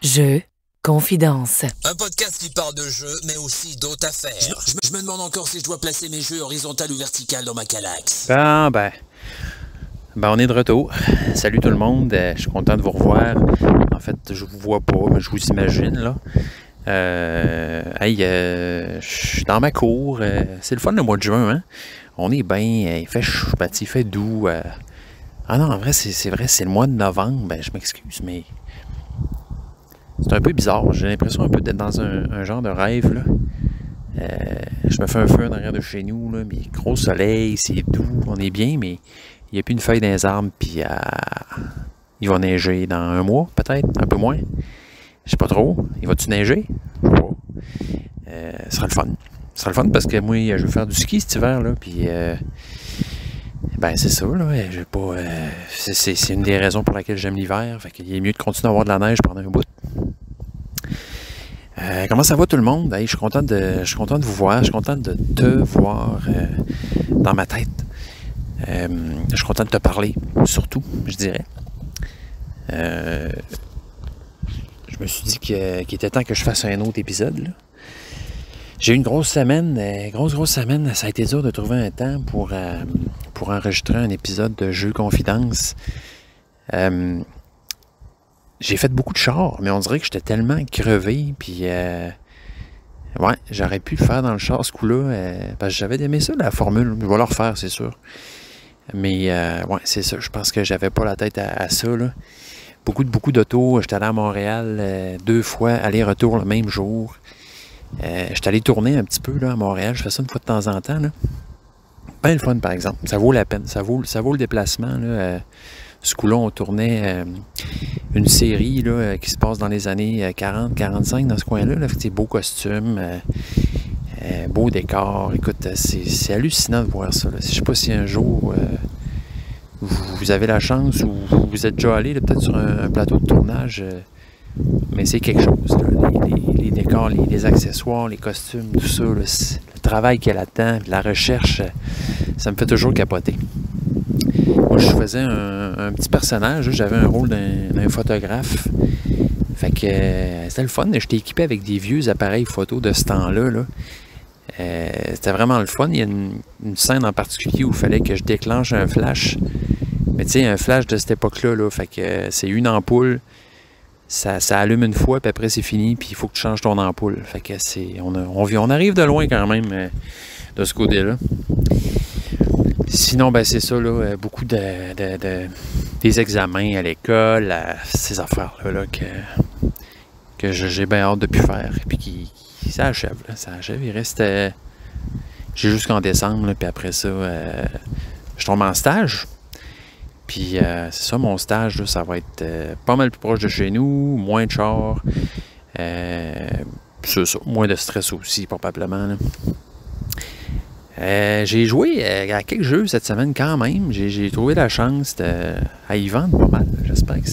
Jeux, confidence. Un podcast qui parle de jeux, mais aussi d'autres affaires. Je me demande encore si je dois placer mes jeux horizontal ou vertical dans ma calaxe. On est de retour. Salut tout le monde, je suis content de vous revoir. En fait, je vous vois pas, mais je vous imagine là. Je suis dans ma cour. C'est le fun le mois de juin, hein? On est bien, il fait chaud, il fait doux. Ah non, en vrai, c'est vrai, c'est le mois de novembre. Je m'excuse, mais c'est un peu bizarre. J'ai l'impression un peu d'être dans un genre de rêve, là. Je me fais un feu en arrière de chez nous, là, mais gros soleil, c'est doux, on est bien, mais il n'y a plus une feuille dans les arbres, puis il va neiger dans un mois, peut-être, un peu moins. Je sais pas trop. Il va-tu neiger? Je sais pas. Ce sera le fun. Ce sera le fun parce que moi, je veux faire du ski cet hiver, là, puis c'est ça, là. J'ai pas. C'est une des raisons pour laquelle j'aime l'hiver. Fait qu'il est mieux de continuer à avoir de la neige pendant un bout. Comment ça va tout le monde? Je suis content de vous voir. Je suis content de te voir dans ma tête. Je suis content de te parler, surtout, je dirais. Je me suis dit qu'il était temps que je fasse un autre épisode, là. J'ai eu une grosse semaine, grosse semaine. Ça a été dur de trouver un temps pour enregistrer un épisode de Jeux Confidence. J'ai fait beaucoup de chars, mais on dirait que j'étais tellement crevé, puis j'aurais pu le faire dans le char ce coup-là, parce que j'avais aimé ça, la formule. Je vais le refaire, c'est sûr. Mais c'est ça, je pense que j'avais pas la tête à ça, là. Beaucoup d'autos. J'étais allé à Montréal 2 fois, aller-retour le même jour. J'étais allé tourner un petit peu là, à Montréal. Je fais ça une fois de temps en temps, là. Ben le fun, par exemple. Ça vaut la peine. Ça vaut le déplacement, là. Ce coup-là, on tournait une série là, qui se passe dans les années 40-45 dans ce coin-là. Là. Fait beaux costumes, beau décor. Écoute, c'est hallucinant de voir ça. Là. Je sais pas si un jour vous avez la chance ou vous êtes déjà allé peut-être sur un plateau de tournage, mais c'est quelque chose. Là. Les décors, les accessoires, les costumes, tout ça, là, le travail qu'il y a là-dedans, la recherche, ça me fait toujours capoter. Moi, je faisais un petit personnage, j'avais un rôle d'un photographe. Fait que c'était le fun. J'étais équipé avec des vieux appareils photo de ce temps-là. Là. C'était vraiment le fun. Il y a une scène en particulier où il fallait que je déclenche un flash. Mais tu sais, un flash de cette époque-là, là, fait que c'est une ampoule, ça allume une fois, puis après c'est fini, puis il faut que tu changes ton ampoule. Fait que on arrive de loin quand même de ce côté-là. Sinon, c'est ça, là, beaucoup des examens à l'école, ces affaires-là là, que j'ai bien hâte de plus faire. Et puis ça achève, là, ça achève. Il reste... j'ai jusqu'en décembre, là, puis après ça, je tombe en stage. Puis c'est ça, mon stage, là, ça va être pas mal plus proche de chez nous, moins de chars. C'est ça, moins de stress aussi, probablement, là. J'ai joué à quelques jeux cette semaine quand même. J'ai trouvé la chance à y vendre pas mal. J'espère que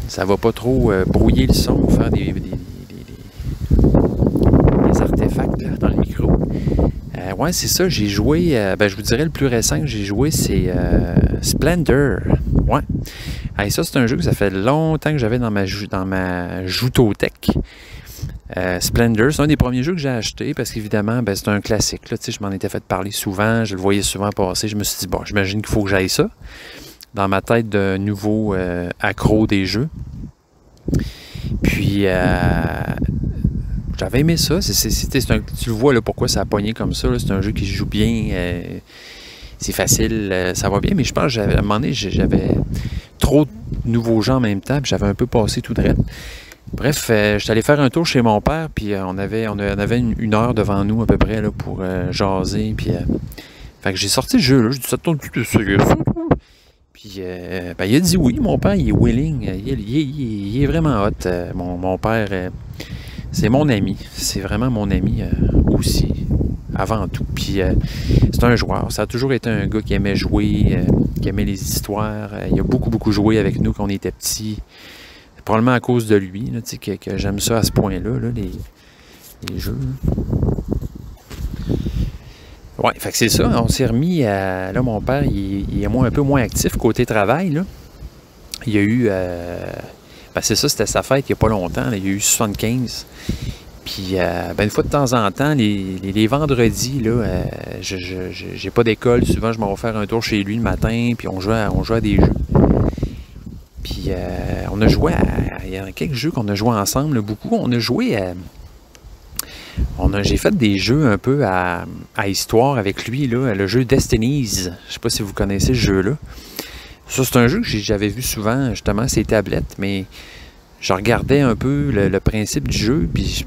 ça va pas trop brouiller le son, faire des artefacts là, dans le micro. C'est ça, j'ai joué, je vous dirais le plus récent que j'ai joué, c'est Splendor. Ouais. Ça, c'est un jeu que ça fait longtemps que j'avais dans ma joutothèque. Splendor, c'est un des premiers jeux que j'ai acheté parce qu'évidemment, c'est un classique. Là, je m'en étais fait parler souvent, je le voyais souvent passer. Je me suis dit, j'imagine qu'il faut que j'aille ça. Dans ma tête de nouveau accro des jeux. Puis, j'avais aimé ça. Tu le vois là, pourquoi ça a pogné comme ça. Là. C'est un jeu qui se joue bien. C'est facile, ça va bien. Mais je pense qu'à un moment donné, j'avais trop de nouveaux gens en même temps. Puis j'avais un peu passé tout droit. Bref, je suis allé faire un tour chez mon père, puis on avait une heure devant nous à peu près là, pour jaser. Puis, fait que j'ai sorti le jeu, là. Je dis, ça tourne plus de sérieux. Puis, il a dit oui. Mon père, il est willing. Il est vraiment hot. Mon père, c'est mon ami. C'est vraiment mon ami aussi, avant tout. Puis, c'est un joueur. Ça a toujours été un gars qui aimait jouer, qui aimait les histoires. Il a beaucoup joué avec nous quand on était petits. Probablement à cause de lui, là, que j'aime ça à ce point-là, là, les jeux. Ouais, fait que c'est ça. On s'est remis à... Là, mon père, il est un peu moins actif côté travail, là. Il y a eu c'est ça, c'était sa fête il n'y a pas longtemps, là, il y a eu 75. Puis, une fois de temps en temps, les vendredis, là, j'ai pas d'école. Souvent, je m'en vais faire un tour chez lui le matin, puis on joue à des jeux. Puis, on a joué il y a quelques jeux qu'on a joué ensemble, là, beaucoup. On a joué j'ai fait des jeux un peu à histoire avec lui, là, le jeu Destinies. Je sais pas si vous connaissez ce jeu-là. Ça, c'est un jeu que j'avais vu souvent, justement, ces tablettes, mais je regardais un peu le principe du jeu, puis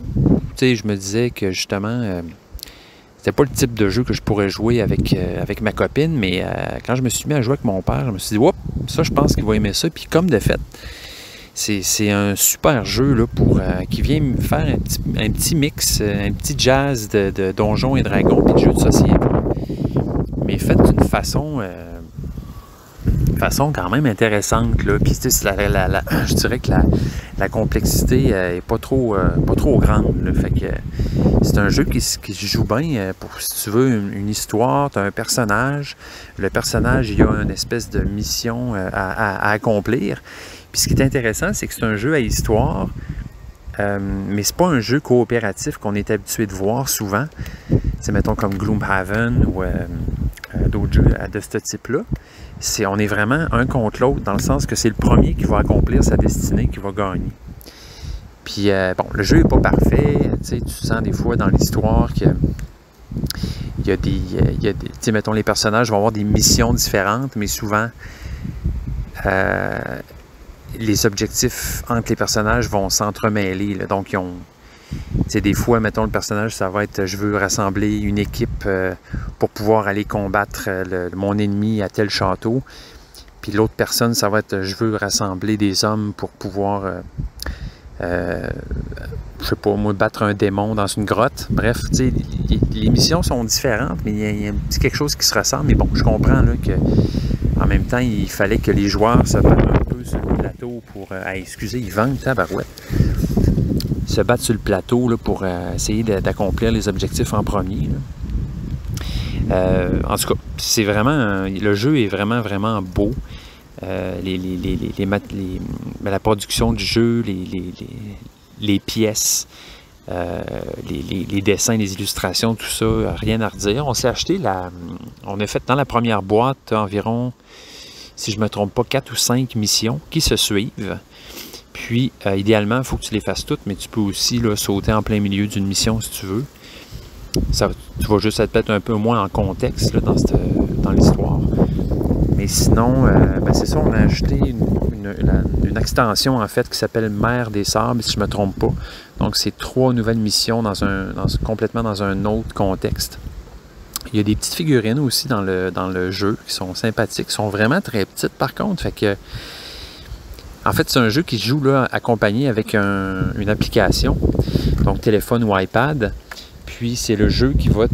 je me disais que justement, c'était pas le type de jeu que je pourrais jouer avec ma copine, mais quand je me suis mis à jouer avec mon père, je me suis dit, ça, je pense qu'il va aimer ça, puis comme de fait, c'est un super jeu là, qui vient me faire un petit mix, un petit jazz de Donjons et Dragons, puis de jeux de société, mais fait d'une façon quand même intéressante, là. Puis je dirais que la complexité est pas trop grande, là. Fait que c'est un jeu qui se joue bien pour, si tu veux, une histoire, tu as un personnage. Le personnage, il y a une espèce de mission à accomplir. Puis ce qui est intéressant, c'est que c'est un jeu à histoire, mais c'est pas un jeu coopératif qu'on est habitué de voir souvent. C'est mettons comme Gloomhaven ou d'autres jeux de ce type-là. On est vraiment un contre l'autre, dans le sens que c'est le premier qui va accomplir sa destinée, qui va gagner. Puis, le jeu n'est pas parfait. Tu sens des fois dans l'histoire qu'il y a des mettons, les personnages vont avoir des missions différentes, mais souvent, les objectifs entre les personnages vont s'entremêler, là. Donc, des fois, mettons, le personnage, ça va être « je veux rassembler une équipe pour pouvoir aller combattre mon ennemi à tel château ». Puis l'autre personne, ça va être « je veux rassembler des hommes pour pouvoir, je sais pas, moi, battre un démon dans une grotte ». Bref, les missions sont différentes, mais il y a un petit quelque chose qui se ressemble. Mais bon, je comprends là, que en même temps, il fallait que les joueurs se battent un peu sur le plateau pour... excusez, ils vendent tabarouette. Se battre sur le plateau là, pour essayer d'accomplir les objectifs en premier. En tout cas, c'est vraiment le jeu est vraiment, vraiment beau. La production du jeu, les pièces, les dessins, les illustrations, tout ça, rien à redire. On s'est acheté on a fait dans la première boîte environ, si je ne me trompe pas, 4 ou 5 missions qui se suivent. Puis, idéalement, il faut que tu les fasses toutes, mais tu peux aussi là, sauter en plein milieu d'une mission si tu veux. Tu vas juste être peut-être un peu moins en contexte là, dans l'histoire. Mais sinon, c'est ça, on a acheté une extension en fait qui s'appelle Mer des Sables, si je ne me trompe pas. Donc, c'est 3 nouvelles missions complètement dans un autre contexte. Il y a des petites figurines aussi dans le jeu qui sont sympathiques, qui sont vraiment très petites par contre. Fait que en fait, c'est un jeu qui se joue là, accompagné avec une application, donc téléphone ou iPad. Puis, c'est le jeu qui va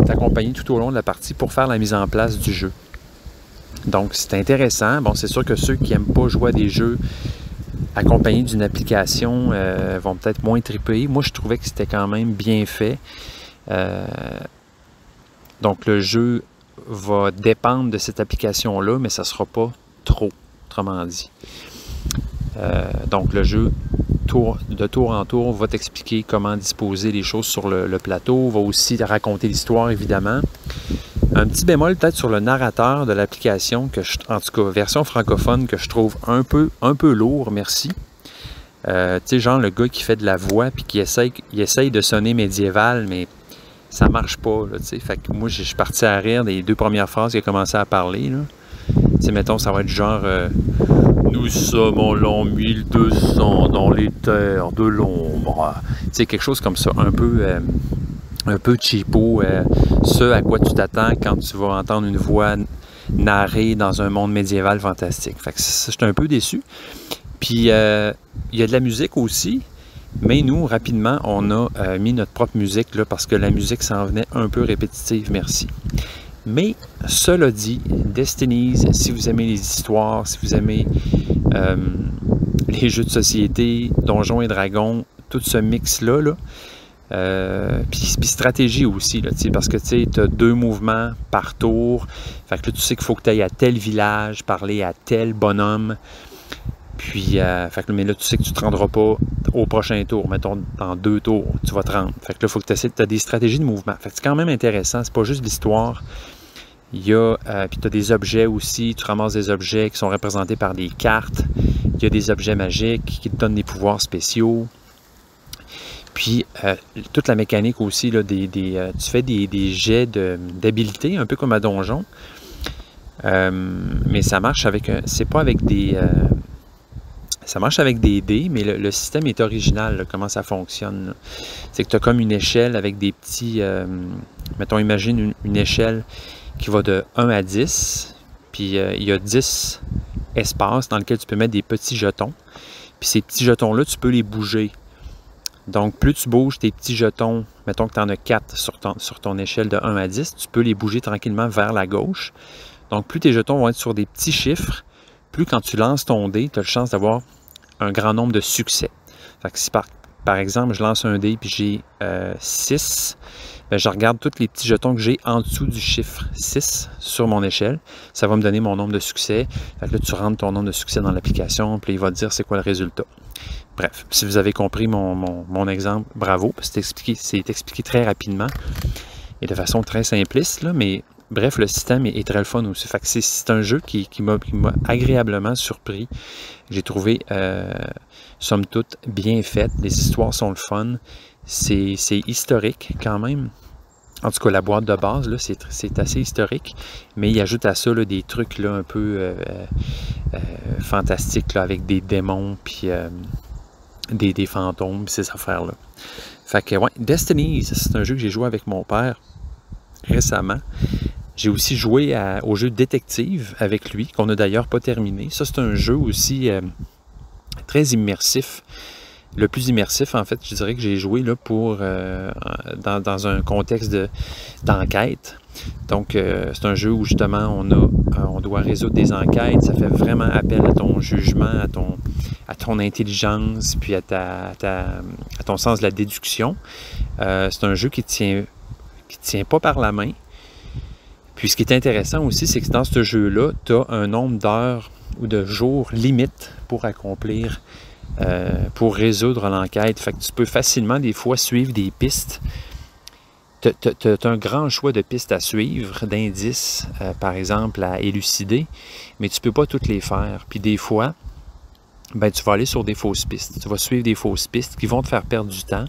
t'accompagner tout au long de la partie pour faire la mise en place du jeu. Donc, c'est intéressant. Bon, c'est sûr que ceux qui n'aiment pas jouer à des jeux accompagnés d'une application vont peut-être moins triper. Moi, je trouvais que c'était quand même bien fait. Donc, le jeu va dépendre de cette application-là, mais ça ne sera pas trop, autrement dit. Donc, le jeu, de tour en tour, va t'expliquer comment disposer les choses sur le plateau, va aussi raconter l'histoire, évidemment. Un petit bémol peut-être sur le narrateur de l'application, en tout cas, version francophone, que je trouve un peu lourd, merci. Tu sais, genre le gars qui fait de la voix puis qui essaye de sonner médiéval, mais ça marche pas, là, tu sais. Fait que moi, je suis parti à rire des 2 premières phrases qu'il a commencé à parler, là. Tu sais, mettons, ça va être genre nous sommes en l'an 1200 dans les terres de l'ombre. Tu sais, quelque chose comme ça, un peu cheapo, ce à quoi tu t'attends quand tu vas entendre une voix narrée dans un monde médiéval fantastique. Fait que j'étais un peu déçu. Puis, il y a de la musique aussi, mais nous, rapidement, on a mis notre propre musique là, parce que la musique s'en venait un peu répétitive, merci. Mais, cela dit, Destinies, si vous aimez les histoires, si vous aimez les jeux de société, Donjons et Dragons, tout ce mix-là, puis stratégie aussi, là, parce que tu as 2 mouvements par tour. Fait que là, tu sais qu'il faut que tu ailles à tel village, parler à tel bonhomme. Puis, mais là, tu sais que tu ne te rendras pas au prochain tour. Mettons, dans 2 tours, tu vas te rendre. Fait que là, il faut que tu as des stratégies de mouvement. Fait que c'est quand même intéressant. C'est pas juste l'histoire. Il y a, puis tu as des objets aussi. Tu ramasses des objets qui sont représentés par des cartes. Il y a des objets magiques qui te donnent des pouvoirs spéciaux. Puis, toute la mécanique aussi, là, tu fais des jets d'habilité, un peu comme à donjon. Mais ça marche avec... c'est pas avec des... ça marche avec des dés, mais le système est original, là, comment ça fonctionne. C'est que tu as comme une échelle avec des petits... mettons, imagine une échelle qui va de 1 à 10. Puis, il y a 10 espaces dans lesquels tu peux mettre des petits jetons. Puis, ces petits jetons-là, tu peux les bouger. Donc, plus tu bouges tes petits jetons, mettons que tu en as 4 sur ton échelle de 1 à 10, tu peux les bouger tranquillement vers la gauche. Donc, plus tes jetons vont être sur des petits chiffres, plus quand tu lances ton dé, tu as la chance d'avoir un grand nombre de succès. Fait que si par exemple, je lance un dé puis j'ai 6, bien, je regarde tous les petits jetons que j'ai en dessous du chiffre 6 sur mon échelle. Ça va me donner mon nombre de succès. Fait que là, tu rentres ton nombre de succès dans l'application, puis il va te dire c'est quoi le résultat. Bref, si vous avez compris mon exemple, bravo, c'est expliqué très rapidement et de façon très simpliste, là, mais bref, le système est très le fun aussi. Fait que c'est un jeu qui m'a agréablement surpris. J'ai trouvé, somme toute, bien fait. Les histoires sont le fun. C'est historique quand même. En tout cas, la boîte de base, là, c'est assez historique. Mais il ajoute à ça là, des trucs là, un peu fantastiques là, avec des démons puis des fantômes, ces affaires-là. Fait que, ouais, Destiny, c'est un jeu que j'ai joué avec mon père récemment. J'ai aussi joué au jeu Détective avec lui, qu'on n'a d'ailleurs pas terminé. Ça, c'est un jeu aussi très immersif. Le plus immersif, en fait, je dirais que j'ai joué là, dans un contexte d'enquête. Donc, c'est un jeu où, justement, on doit résoudre des enquêtes. Ça fait vraiment appel à ton jugement, à ton intelligence, puis à ton sens de la déduction. C'est un jeu qui tient pas par la main. Puis, ce qui est intéressant aussi, c'est que dans ce jeu-là, tu as un nombre d'heures ou de jours limite pour accomplir, pour résoudre l'enquête. Fait que tu peux facilement, des fois, suivre des pistes. Tu as un grand choix de pistes à suivre, d'indices, par exemple, à élucider, mais tu ne peux pas toutes les faire. Puis des fois, ben, tu vas aller sur des fausses pistes. Tu vas suivre des fausses pistes qui vont te faire perdre du temps.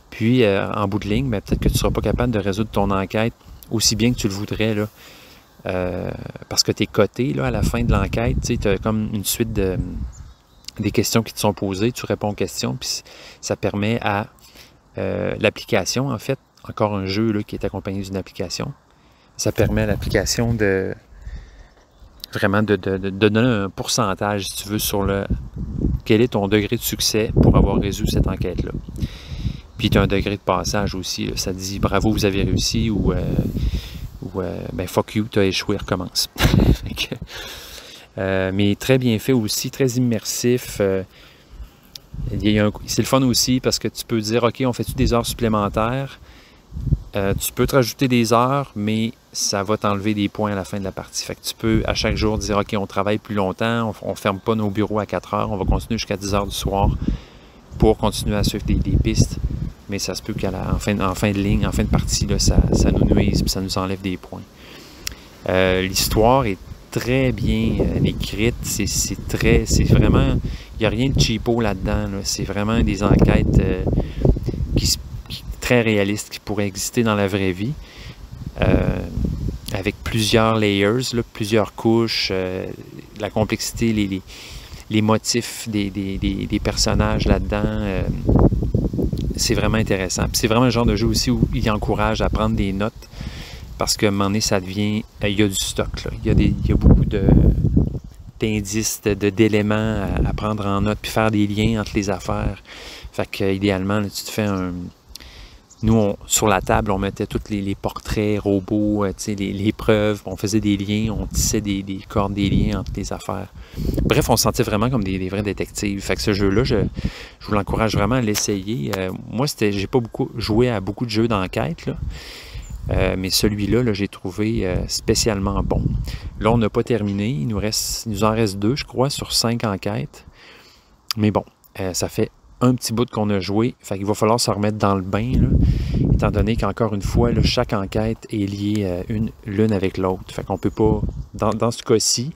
Puis, en bout de ligne, ben, peut-être que tu ne seras pas capable de résoudre ton enquête aussi bien que tu le voudrais, là. Parce que tu es coté là, à la fin de l'enquête. Tu as comme une suite des questions qui te sont posées. Tu réponds aux questions, puis ça permet à l'application, en fait, encore un jeu là, qui est accompagné d'une application. Ça permet à l'application de donner un pourcentage, si tu veux, sur quel est ton degré de succès pour avoir résolu cette enquête-là. Puis tu as un degré de passage aussi. Là. Ça dit bravo, vous avez réussi ou ben fuck you, tu as échoué, recommence. Mais très bien fait aussi, très immersif. C'est le fun aussi parce que tu peux dire ok, on fait-tu des heures supplémentaires? Tu peux te rajouter des heures, mais ça va t'enlever des points à la fin de la partie. Fait que tu peux à chaque jour dire ok, on travaille plus longtemps, on ne ferme pas nos bureaux à 4 heures, on va continuer jusqu'à 10 heures du soir pour continuer à suivre des pistes. Mais ça se peut qu'en fin de ligne, en fin de partie, là, ça nous nuise et ça nous enlève des points. L'histoire est très bien écrite. C'est vraiment... Il n'y a rien de cheapo là-dedans. Là. C'est vraiment des enquêtes très réalistes qui pourraient exister dans la vraie vie. Avec plusieurs layers, là, plusieurs couches, la complexité, les motifs des personnages là-dedans. C'est vraiment intéressant. Puis c'est vraiment un genre de jeu aussi où il encourage à prendre des notes parce qu'à un moment donné, ça devient... Il y a du stock. Là. Il y a beaucoup d'indices, d'éléments à prendre en note puis faire des liens entre les affaires. Fait que idéalement, là, tu te fais un... Nous, sur la table, on mettait tous les portraits, robots, les preuves, on faisait des liens, on tissait des cordes, des liens entre les affaires. Bref, on se sentait vraiment comme des vrais détectives. Fait que ce jeu-là, je vous l'encourage vraiment à l'essayer. Moi, j'ai pas beaucoup joué à beaucoup de jeux d'enquête, là, Mais celui-là, là, j'ai trouvé spécialement bon. Là, on n'a pas terminé. Il nous en reste 2, je crois, sur 5 enquêtes. Mais bon, ça fait un petit bout qu'on a joué. Fait qu'il va falloir se remettre dans le bain, là, étant donné qu'encore une fois, là, chaque enquête est liée l'une avec l'autre. Fait qu'on peut pas, dans ce cas-ci,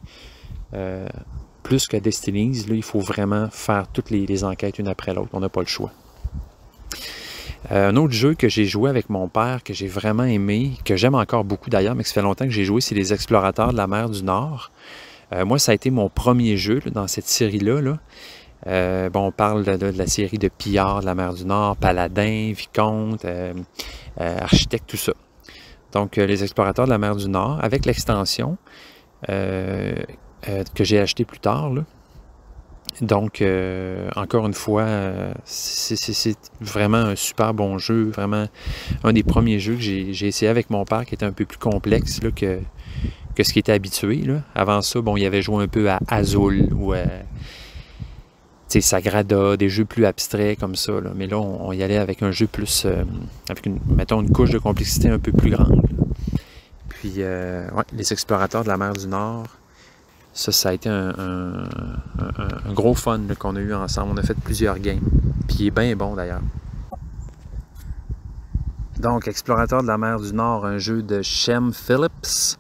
plus que Destinies, là, il faut vraiment faire toutes les enquêtes une après l'autre. On n'a pas le choix. Un autre jeu que j'ai joué avec mon père, que j'ai vraiment aimé, que j'aime encore beaucoup d'ailleurs, mais que ça fait longtemps que j'ai joué, c'est les Explorateurs de la mer du Nord. Moi, ça a été mon premier jeu là, dans cette série-là. Là. On parle de la série de pillards de la mer du Nord, paladins, vicomtes, architectes, tout ça. Donc, les Explorateurs de la mer du Nord, avec l'extension que j'ai acheté plus tard. Là. Donc, encore une fois, c'est vraiment un super bon jeu, vraiment un des premiers jeux que j'ai essayé avec mon père, qui était un peu plus complexe là, que ce qui était habitué. Là. Avant ça, bon, il avait joué un peu à Azul ou à Sagrada, des jeux plus abstraits comme ça. Là. Mais là, on y allait avec un jeu plus, avec mettons, une couche de complexité un peu plus grande. Là. Puis, ouais, les Explorateurs de la mer du Nord, ça a été un gros fun qu'on a eu ensemble. On a fait plusieurs games. Puis il est bien bon d'ailleurs. Donc, Explorateur de la mer du Nord, un jeu de Shem Phillips,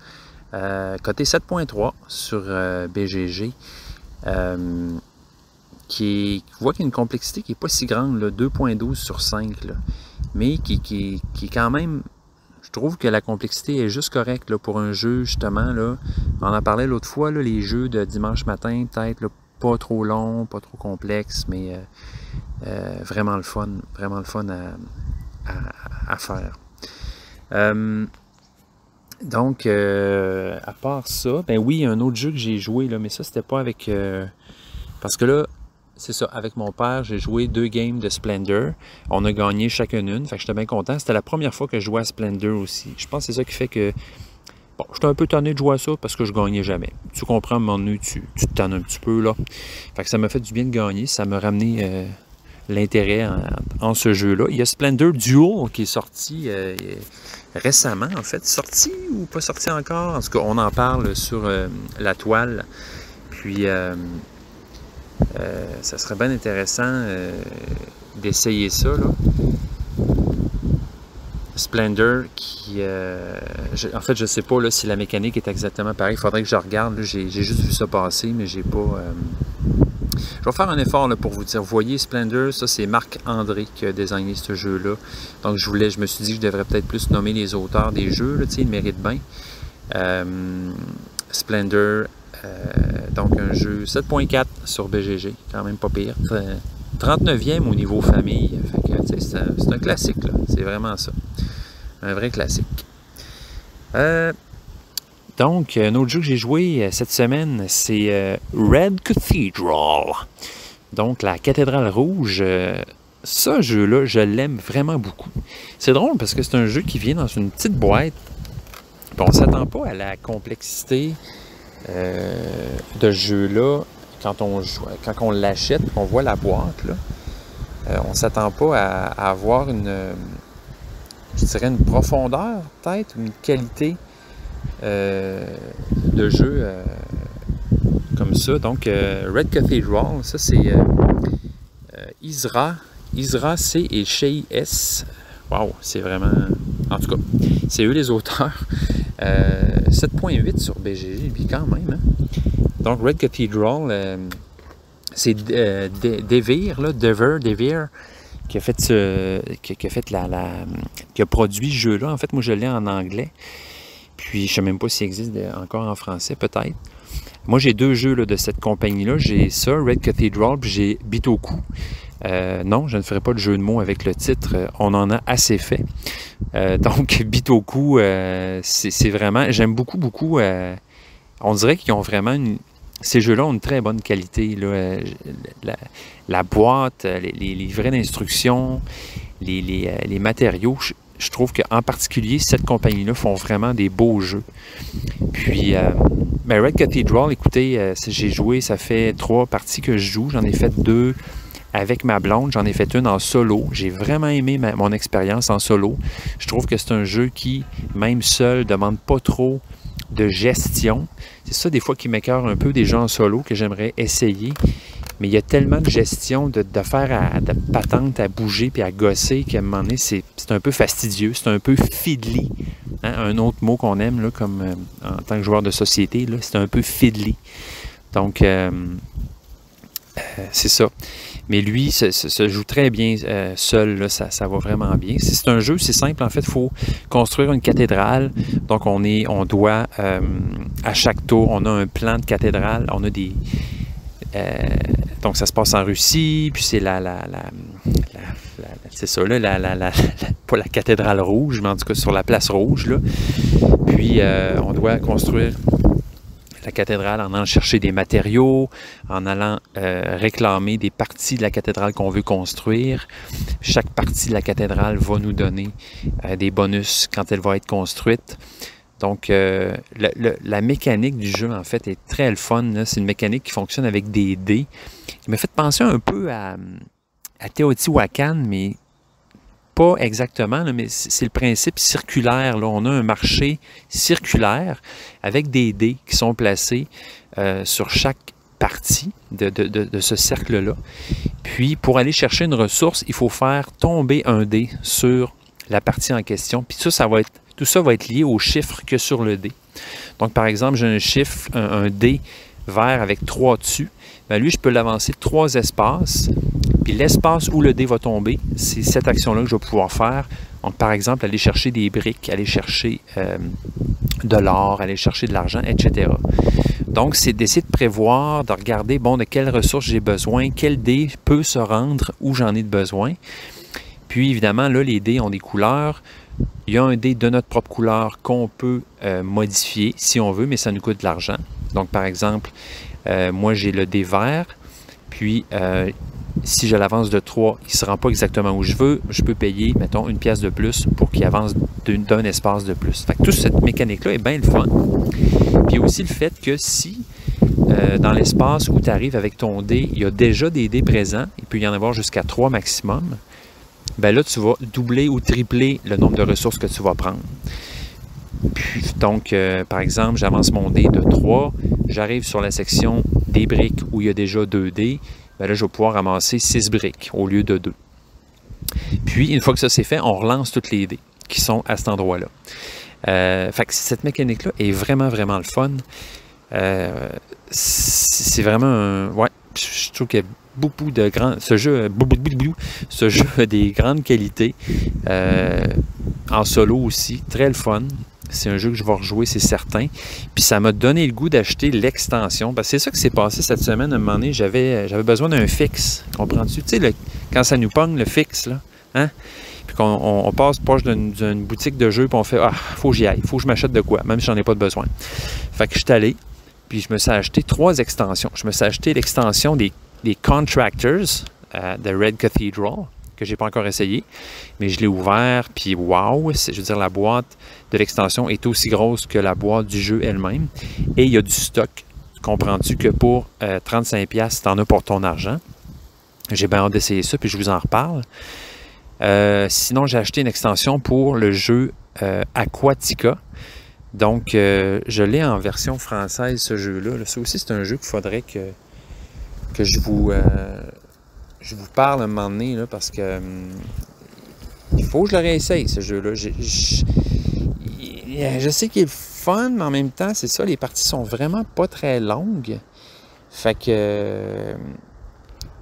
coté 7.3 sur BGG, qui voit qu'il y a une complexité qui n'est pas si grande, 2.12 sur 5, là, mais qui est quand même... Je trouve que la complexité est juste correcte là, pour un jeu, justement. Là, on en parlait l'autre fois, là, les jeux de dimanche matin, peut-être pas trop long, pas trop complexe, mais vraiment le fun à faire. Donc, à part ça, ben oui, un autre jeu que j'ai joué, là, mais ça, c'était pas avec... parce que là, c'est ça, avec mon père, j'ai joué 2 games de Splendor. On a gagné chacune une, fait que j'étais bien content. C'était la première fois que je jouais à Splendor aussi. Je pense que c'est ça qui fait que... Bon, j'étais un peu tanné de jouer à ça parce que je gagnais jamais. Tu comprends, à un moment donné, tu te tannes un petit peu, là. Fait que ça m'a fait du bien de gagner. Ça m'a ramené l'intérêt en ce jeu-là. Il y a Splendor Duel qui est sorti récemment, en fait. Sorti ou pas sorti encore? En tout cas, on en parle sur la toile. Puis... ça serait bien intéressant d'essayer ça, là. Splendor qui... en fait, je sais pas là, si la mécanique est exactement pareille. Il faudrait que je regarde. J'ai juste vu ça passer, mais j'ai pas... Je vais faire un effort là, pour vous dire. Vous voyez, Splendor, ça c'est Marc-André qui a designé ce jeu-là. Donc je me suis dit que je devrais peut-être plus nommer les auteurs des jeux. Là, ils méritent bien. Splendor... donc un jeu 7.4 sur BGG, quand même pas pire. 39e au niveau famille. Fait que, c'est un classique, là. C'est vraiment ça. Un vrai classique. Donc, un autre jeu que j'ai joué cette semaine, c'est Red Cathedral. Donc, la cathédrale rouge. Ce jeu-là, je l'aime vraiment beaucoup. C'est drôle parce que c'est un jeu qui vient dans une petite boîte. Puis on ne s'attend pas à la complexité de ce jeu-là quand on l'achète, qu'on voit la boîte, là, on ne s'attend pas à avoir je dirais une profondeur, peut-être, une qualité de jeu comme ça. Donc, Red Cathedral, ça c'est Isra C et Shay S. Wow, c'est vraiment... En tout cas, c'est eux les auteurs. 7.8 sur BGG, puis quand même. Hein? Donc, Red Cathedral, c'est Devir, qui a fait qui a produit ce jeu-là. En fait, moi, je l'ai en anglais. Puis, je ne sais même pas s'il existe encore en français, peut-être. Moi, j'ai 2 jeux là, de cette compagnie-là. J'ai ça, Red Cathedral, puis j'ai Bitoku. Non, je ne ferai pas de jeu de mots avec le titre. On en a assez fait. Donc, Bitoku, c'est vraiment... J'aime beaucoup. On dirait qu'ils ont vraiment... Ces jeux-là ont une très bonne qualité. Là. La boîte, les livrets d'instructions, les matériaux. Je trouve qu'en particulier, cette compagnie-là font vraiment des beaux jeux. Puis, Red Cathedral, écoutez, j'ai joué, ça fait 3 parties que je joue. J'en ai fait 2 avec ma blonde. J'en ai fait une en solo. J'ai vraiment aimé mon expérience en solo. Je trouve que c'est un jeu qui, même seul, ne demande pas trop de gestion. C'est ça des fois qui m'écœure un peu des jeux en solo que j'aimerais essayer. Mais il y a tellement de gestion, de faire de patente à bouger puis à gosser qu'à un moment donné, c'est un peu fastidieux, c'est un peu fiddly. Hein? Un autre mot qu'on aime là, comme en tant que joueur de société, c'est un peu fiddly. Donc, c'est ça. Mais lui, se joue très bien seul, là, ça va vraiment bien. C'est un jeu, c'est simple, en fait, il faut construire une cathédrale. Donc, on doit, à chaque tour, on a un plan de cathédrale, on a des... donc, ça se passe en Russie, puis c'est c'est ça, là, pas la cathédrale rouge, mais en tout cas sur la place rouge, là. Puis, on doit construire la cathédrale en allant chercher des matériaux, en allant réclamer des parties de la cathédrale qu'on veut construire. Chaque partie de la cathédrale va nous donner des bonus quand elle va être construite. Donc, la mécanique du jeu, en fait, est très le fun. C'est une mécanique qui fonctionne avec des dés. Il m'a fait penser un peu à Teotihuacan, mais pas exactement, là, mais c'est le principe circulaire. Là. On a un marché circulaire avec des dés qui sont placés sur chaque partie de ce cercle-là. Puis, pour aller chercher une ressource, il faut faire tomber un dé sur la partie en question. Puis tout ça va être lié au chiffre que sur le dé. Donc, par exemple, j'ai un chiffre, un dé vert avec 3 dessus. Bien, lui, je peux l'avancer 3 espaces. Puis l'espace où le dé va tomber, c'est cette action-là que je vais pouvoir faire. Donc, par exemple, aller chercher des briques, aller chercher de l'or, aller chercher de l'argent, etc. Donc, c'est d'essayer de prévoir, de regarder, bon, de quelles ressources j'ai besoin, quel dé peut se rendre où j'en ai besoin. Puis, évidemment, là, les dés ont des couleurs. Il y a un dé de notre propre couleur qu'on peut modifier si on veut, mais ça nous coûte de l'argent. Donc, par exemple, moi, j'ai le dé vert. Puis, si je l'avance de 3, il ne se rend pas exactement où je veux. Je peux payer, mettons, 1 pièce de plus pour qu'il avance d'un espace de plus. Fait que toute cette mécanique-là est bien le fun. Puis, aussi le fait que si dans l'espace où tu arrives avec ton dé, il y a déjà des dés présents, il peut y en avoir jusqu'à 3 maximum, bien là, tu vas doubler ou tripler le nombre de ressources que tu vas prendre. Puis, donc, par exemple, j'avance mon dé de 3, j'arrive sur la section des briques où il y a déjà 2 dés, bien là, je vais pouvoir ramasser 6 briques au lieu de 2. Puis, une fois que ça c'est fait, on relance toutes les dés qui sont à cet endroit-là. Fait que cette mécanique-là est vraiment, vraiment le fun. C'est vraiment un... Ouais, je trouve qu'il y a beaucoup de grands... Ce jeu a des grandes qualités. En solo aussi, très le fun. C'est un jeu que je vais rejouer, c'est certain. Puis ça m'a donné le goût d'acheter l'extension. Parce que c'est ça qui s'est passé cette semaine. À un moment donné, j'avais besoin d'un fixe. Comprends-tu? Tu sais, quand ça nous pogne, le fixe, là. Hein? Puis qu'on passe proche d'une boutique de jeux, puis on fait « Ah, faut que j'y aille. Faut que je m'achète de quoi, même si j'en ai pas de besoin. » Fait que je suis allé, puis je me suis acheté 3 extensions. Je me suis acheté l'extension des Contractors de Red Cathedral, que j'ai pas encore essayé, mais je l'ai ouvert, puis wow, je veux dire, la boîte de l'extension est aussi grosse que la boîte du jeu elle-même, et il y a du stock. Comprends-tu que pour 35$, tu en as pour ton argent? J'ai bien hâte d'essayer ça, puis je vous en reparle. Sinon, j'ai acheté une extension pour le jeu Aquatica. Donc, je l'ai en version française, ce jeu-là. Ça aussi, c'est un jeu qu'il faudrait que je vous parle un moment donné, là, parce que il faut que je le réessaye, ce jeu-là. Je sais qu'il est fun, mais en même temps, c'est ça, les parties sont vraiment pas très longues. Fait que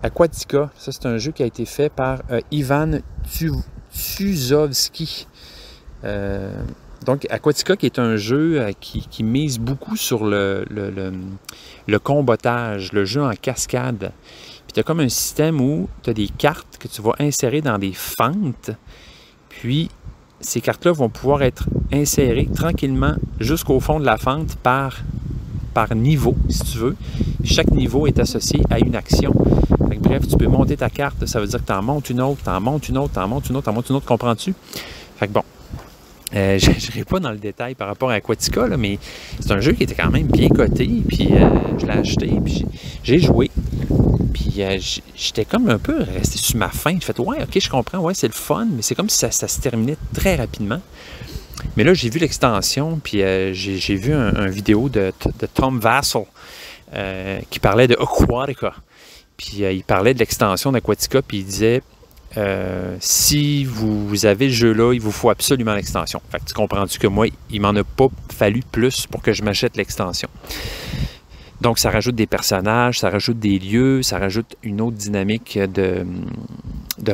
Aquatica, ça c'est un jeu qui a été fait par Ivan Tuzovski. Donc, Aquatica, qui est un jeu qui mise beaucoup sur le combattage, le jeu en cascade. Puis, tu as comme un système où tu as des cartes que tu vas insérer dans des fentes. Puis, ces cartes-là vont pouvoir être insérées tranquillement jusqu'au fond de la fente par niveau, si tu veux. Chaque niveau est associé à une action. Fait que, bref, tu peux monter ta carte. Ça veut dire que tu en montes une autre, tu en montes une autre, tu en montes une autre, tu en montes une autre. Comprends-tu? Fait que bon. Je n'irai pas dans le détail par rapport à Aquatica, là, mais c'est un jeu qui était quand même bien coté, puis je l'ai acheté, puis j'ai joué. Puis j'étais comme un peu resté sur ma faim. J'ai fait, ouais, ok, je comprends, ouais, c'est le fun, mais c'est comme si ça se terminait très rapidement. Mais là, j'ai vu l'extension, puis j'ai vu un vidéo de Tom Vassell qui parlait de Aquatica. Puis il parlait de l'extension d'Aquatica, puis il disait si vous avez le jeu-là, il vous faut absolument l'extension. Fait que tu comprends-tu que moi, il m'en a pas fallu plus pour que je m'achète l'extension. Donc, ça rajoute des personnages, ça rajoute des lieux, ça rajoute une autre dynamique de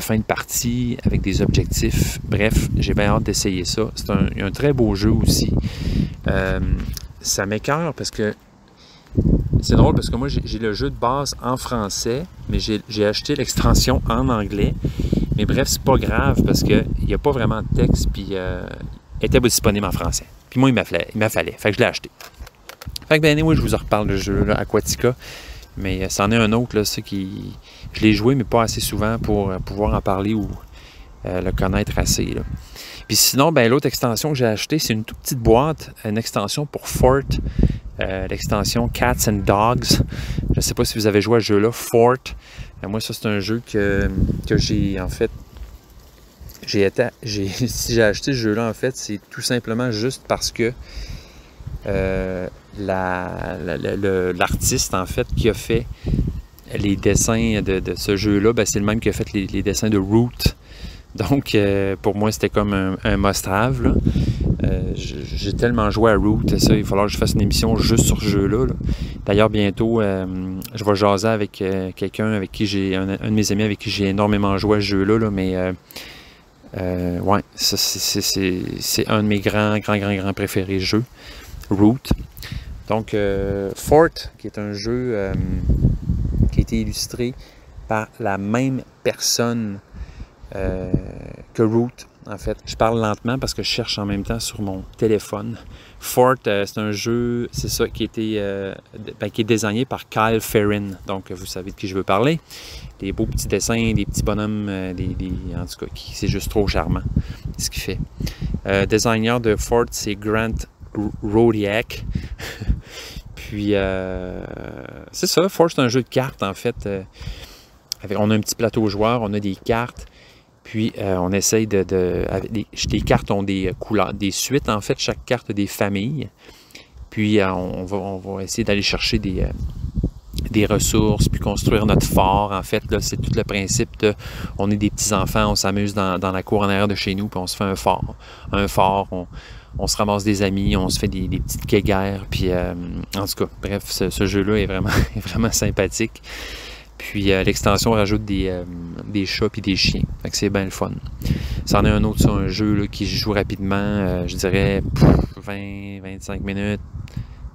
fin de partie avec des objectifs. Bref, j'ai bien hâte d'essayer ça. C'est un très beau jeu aussi. Ça m'écoeure parce que c'est drôle parce que moi, j'ai le jeu de base en français, mais j'ai acheté l'extension en anglais. Mais bref, c'est pas grave parce qu'il n'y a pas vraiment de texte, puis elle était disponible en français. Puis moi, il m'a fallu. Fait que je l'ai acheté. Fait que ben anyway, je vous en reparle de jeu là, Aquatica. Mais c'en est un autre, là, je l'ai joué, mais pas assez souvent pour pouvoir en parler ou le connaître assez. Là. Puis sinon, ben l'autre extension que j'ai achetée, c'est une toute petite boîte, une extension pour Fort, l'extension Cats and Dogs. Je ne sais pas si vous avez joué à ce jeu-là, Fort. Moi, ça, c'est un jeu que j'ai, en fait, si j'ai acheté ce jeu-là, en fait, c'est tout simplement juste parce que l'artiste, en fait, qui a fait les dessins de ce jeu-là, ben, c'est le même qui a fait les dessins de Root. Donc, pour moi, c'était comme un must-have, là. J'ai tellement joué à Root, ça, il va falloir que je fasse une émission juste sur ce jeu-là. Là. D'ailleurs, bientôt, je vais jaser avec quelqu'un avec qui j'ai un de mes amis avec qui j'ai énormément joué à ce jeu-là, là, mais ouais, ça, c'est un de mes grands préférés jeux, Root. Donc, Fort, qui est un jeu qui a été illustré par la même personne que Root. En fait, je parle lentement parce que je cherche en même temps sur mon téléphone. Fort, c'est un jeu, c'est ça, qui est désigné par Kyle Ferrin. Donc, vous savez de qui je veux parler. Des beaux petits dessins, des petits bonhommes, en tout cas, c'est juste trop charmant, ce qu'il fait. Designer de Fort, c'est Grant Rodiak. Puis, c'est ça, Fort, c'est un jeu de cartes, en fait. On a un petit plateau joueur, on a des cartes. Puis, on essaye les cartes ont des couleurs, des suites, en fait. Chaque carte a des familles. Puis, on va essayer d'aller chercher des ressources, puis construire notre fort. En fait, là, c'est tout le principe de... On est des petits-enfants, on s'amuse dans la cour en arrière de chez nous, puis on se fait un fort. On se ramasse des amis, on se fait des petites guéguerres. Puis, en tout cas, bref, ce jeu-là est vraiment sympathique. Puis l'extension rajoute des chats et des chiens. Fait que c'est bien le fun. C'en est un autre sur un jeu là, qui joue rapidement, je dirais 20-25 minutes,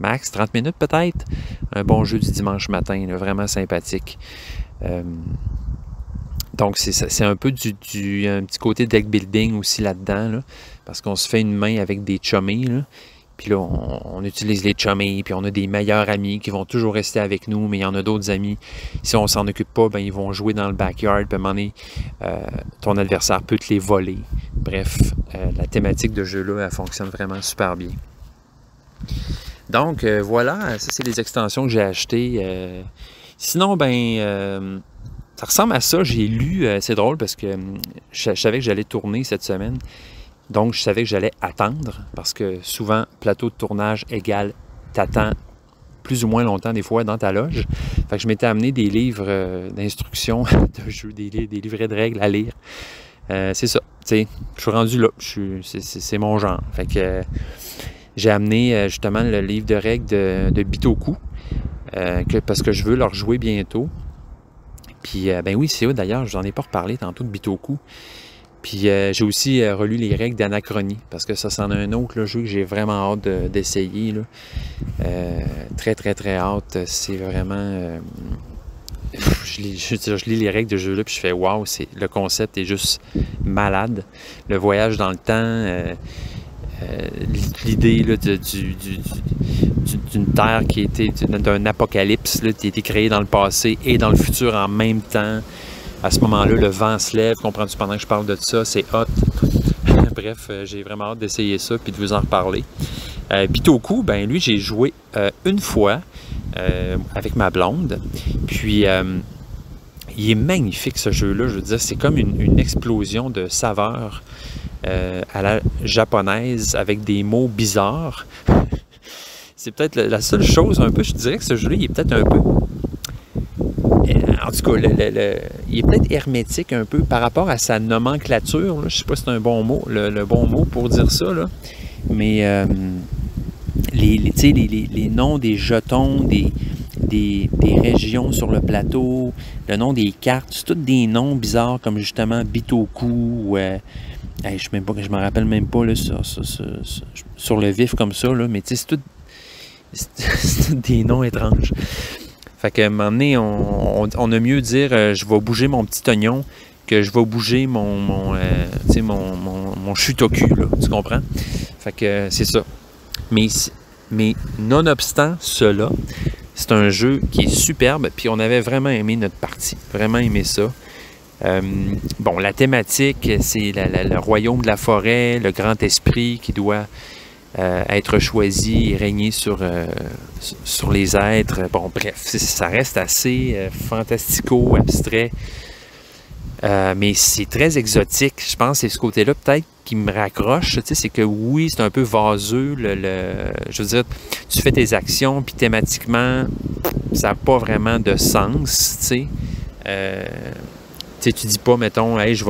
max, 30 minutes peut-être. Un bon jeu du dimanche matin, là, vraiment sympathique. Donc c'est un peu un petit côté deck building aussi là-dedans, là, parce qu'on se fait une main avec des chummies, là. Puis là, on utilise les chummies, puis on a des meilleurs amis qui vont toujours rester avec nous, mais il y en a d'autres amis, si on s'en occupe pas, ben ils vont jouer dans le backyard, puis à un moment donné, ton adversaire peut te les voler. Bref, la thématique de jeu-là, elle fonctionne vraiment super bien. Donc, voilà, ça c'est les extensions que j'ai achetées. Sinon, ben, ça ressemble à ça, j'ai lu, c'est drôle parce que je savais que j'allais tourner cette semaine. Donc, je savais que j'allais attendre, parce que souvent, plateau de tournage égale t'attends plus ou moins longtemps, des fois, dans ta loge. Fait que je m'étais amené des livres d'instructions de jeu, des livrets de règles à lire. C'est ça, tu sais, je suis rendu là, c'est mon genre. Fait que j'ai amené justement le livre de règles de Bitoku, parce que je veux leur jouer bientôt. Puis, ben oui, c'est eux d'ailleurs, je vous en ai pas reparlé tantôt de Bitoku. Puis j'ai aussi relu les règles d'Anachronie, parce que ça, c'en est un autre là, jeu que j'ai vraiment hâte d'essayer. Très, très, très hâte. C'est vraiment... je lis les règles de jeu-là, puis je fais « Wow, le concept est juste malade. » Le voyage dans le temps, l'idée là, d'une terre qui était d'un apocalypse, là, qui a été créée dans le passé et dans le futur en même temps. À ce moment-là, le vent se lève. Comprends-tu pendant que je parle de ça? C'est hot. Bref, j'ai vraiment hâte d'essayer ça puis de vous en reparler. Bitoku, ben lui, j'ai joué une fois avec ma blonde. Puis, Il est magnifique ce jeu-là, je veux dire, c'est comme une explosion de saveurs à la japonaise avec des mots bizarres. C'est peut-être la seule chose un peu, je dirais que ce jeu-là, il est peut-être un peu... En tout cas, il est peut-être hermétique un peu par rapport à sa nomenclature. Là. Je ne sais pas si c'est un bon mot, le bon mot pour dire ça. Là. Mais les noms des jetons, des régions sur le plateau, le nom des cartes, c'est tous des noms bizarres comme justement Bitoku. Je me rappelle même pas là, sur le vif comme ça, là, mais c'est tout des noms étranges. Fait qu'à un moment donné, on a mieux dire je vais bouger mon petit oignon que je vais bouger mon chutoku, là, tu comprends? Fait que c'est ça. Mais nonobstant cela, c'est un jeu qui est superbe, puis on avait vraiment aimé notre partie, vraiment aimé ça. Bon, la thématique, c'est le royaume de la forêt, le grand esprit qui doit être choisi et régner sur les êtres. Bon, bref, ça reste assez fantastico, abstrait. Mais c'est très exotique. Je pense que c'est ce côté-là peut-être qui me raccroche. Tu sais, c'est que oui, c'est un peu vaseux. Je veux dire, tu fais tes actions, puis thématiquement, ça n'a pas vraiment de sens. Tu sais, tu dis pas, mettons, hey, je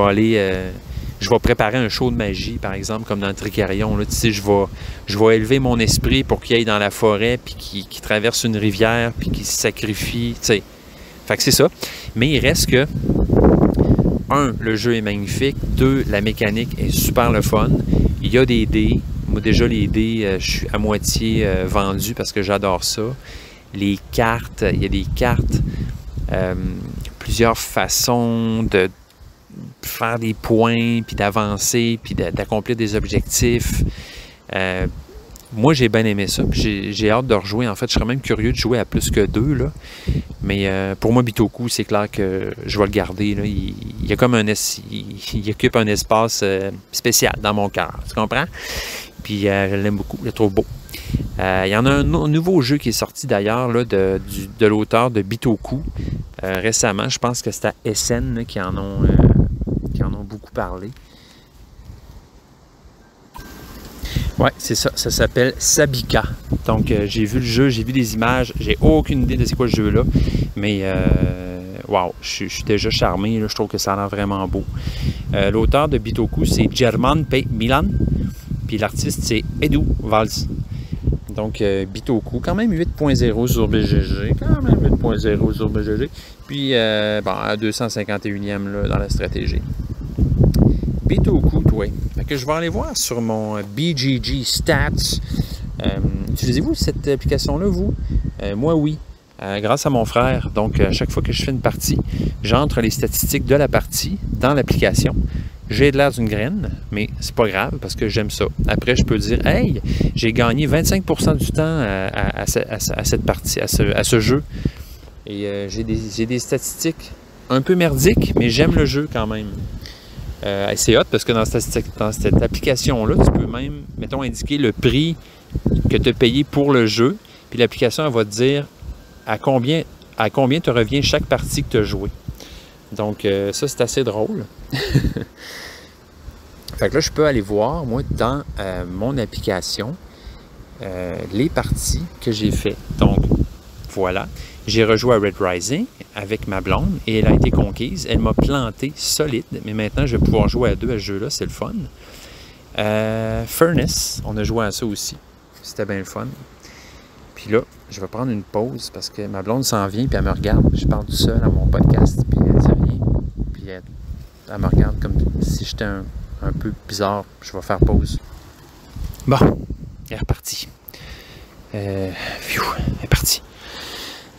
vais préparer un show de magie, par exemple, comme dans Tricarion. Là, tu sais, je vais élever mon esprit pour qu'il aille dans la forêt, puis qu'il traverse une rivière, puis qu'il se sacrifie. Tu sais. Fait que c'est ça. Mais il reste que, 1, le jeu est magnifique. 2, la mécanique est super le fun. Il y a des dés. Moi, déjà, les dés, je suis à moitié vendu parce que j'adore ça. Les cartes, il y a des cartes, plusieurs façons de faire des points, puis d'avancer, puis d'accomplir des objectifs. Moi, j'ai bien aimé ça, puis j'ai hâte de rejouer. En fait, je serais même curieux de jouer à plus que 2, là. Mais pour moi, Bitoku, c'est clair que je vais le garder, là. Il y a comme il occupe un espace spécial dans mon cœur, tu comprends? Puis je l'aime beaucoup, je le trouve beau. Il y en a un nouveau jeu qui est sorti d'ailleurs là, de l'auteur de Bitoku récemment. Je pense que c'est à SN là, qui en ont beaucoup parlé. Ouais, c'est ça. Ça s'appelle Sabika. Donc, j'ai vu le jeu, j'ai vu des images. J'ai aucune idée de c'est quoi ce jeu-là. Mais, wow, je suis déjà charmé. Là, je trouve que ça a l'air vraiment beau. L'auteur de Bitoku, c'est German P. Milan. Puis l'artiste, c'est Edu Valls. Donc, Bitoku, quand même 8.0 sur BGG. Quand même 8.0 sur BGG. Puis, bon, à 251e là, dans la stratégie. Bitoku, oui. Fait que je vais aller voir sur mon BGG Stats. Utilisez-vous cette application-là, vous? Moi, oui. Grâce à mon frère. Donc, à chaque fois que je fais une partie, j'entre les statistiques de la partie dans l'application. J'ai de l'air d'une graine, mais c'est pas grave parce que j'aime ça. Après, je peux dire, hey, j'ai gagné 25% du temps à cette partie, à ce jeu. Et j'ai des statistiques un peu merdiques, mais j'aime le jeu quand même. C'est hot parce que dans cette application-là, tu peux même, mettons, indiquer le prix que tu as payé pour le jeu. Puis l'application, elle va te dire à combien te revient chaque partie que tu as joué. Donc, ça, c'est assez drôle. Fait que là, je peux aller voir, moi, dans mon application, les parties que j'ai faites. Donc, voilà. J'ai rejoué à Red Rising avec ma blonde et elle a été conquise. Elle m'a planté solide, mais maintenant, je vais pouvoir jouer à 2 à ce jeu-là. C'est le fun. Furnace, on a joué à ça aussi. C'était bien le fun. Puis là, je vais prendre une pause parce que ma blonde s'en vient puis elle me regarde. Je parle tout seul à mon podcast puis elle dit rien. Puis elle me regarde comme si j'étais un peu bizarre. Je vais faire pause. Bon, elle est repartie. Elle est partie.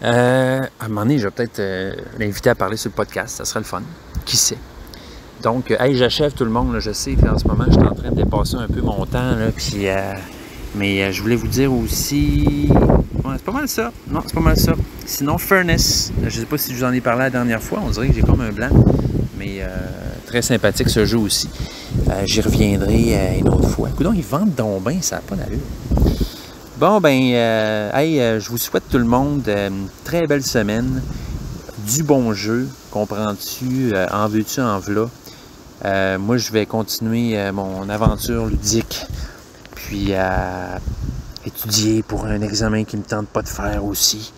À un moment donné, je vais peut-être l'inviter à parler sur le podcast. Ça serait le fun. Qui sait? Donc, hey, j'achève tout le monde. Là, je sais qu'en ce moment, je suis en train de dépasser un peu mon temps. Là, puis, mais je voulais vous dire aussi... Ouais, c'est pas mal ça. Non, c'est pas mal ça. Sinon, Furnace. Je sais pas si je vous en ai parlé la dernière fois. On dirait que j'ai comme un blanc. Mais très sympathique ce jeu aussi. J'y reviendrai une autre fois. Coudonc, ils vendent donc bien. Ça n'a pas d'allure. Bon, ben, je vous souhaite tout le monde une très belle semaine. du bon jeu, comprends-tu, en veux-tu, en v'là. Moi, je vais continuer mon aventure ludique, puis à étudier pour un examen qui ne me tente pas de faire aussi,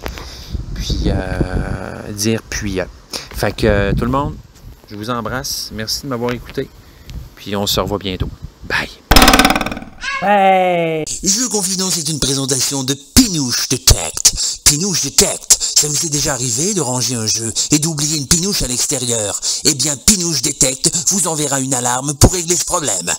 puis dire puis. Fait que tout le monde, je vous embrasse, merci de m'avoir écouté, puis on se revoit bientôt. Bye! Ouais. Jeu Confidence est une présentation de Pinouche Detect. Pinouche Detect, ça vous est déjà arrivé de ranger un jeu et d'oublier une pinouche à l'extérieur? Eh bien, Pinouche Detect vous enverra une alarme pour régler ce problème.